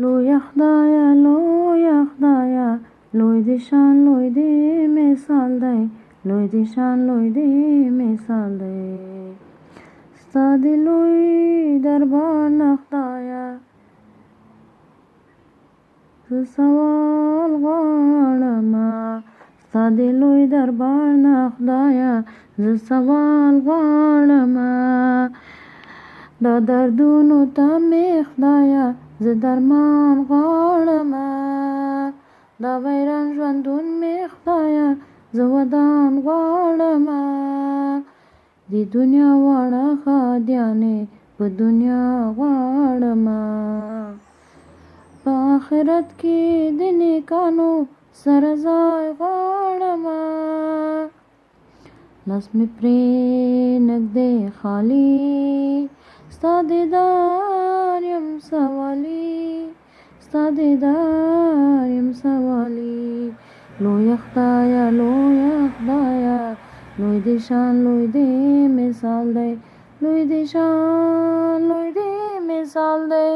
لوی خدایا لوی خدایا لوی دې شان لوی دې مثال دی لوی دې شان لوی دې مثال دی ستا دې لوی دربار نه خدایا زه سوال غواړمه ستا دې لوی دربار نه خدایا زه سوال غواړمه دا دردونو ته مې خدایا زه درمان غواړمه دا ویران ژوندون مې خدایا زه ودان غواړمه د دنیا واړه ښادیانې په دنیا غواړمه په آخرت کې د نیکانو سره ځای غواړمه لاس مې پرې نږدې خالي ستا دیدار یم سوالی ستا دیدار یم سوالی لوی خدایا لوی خدایا لوی دې شان لوی دې مثال دی لوی دې شان لوی دې مثال دی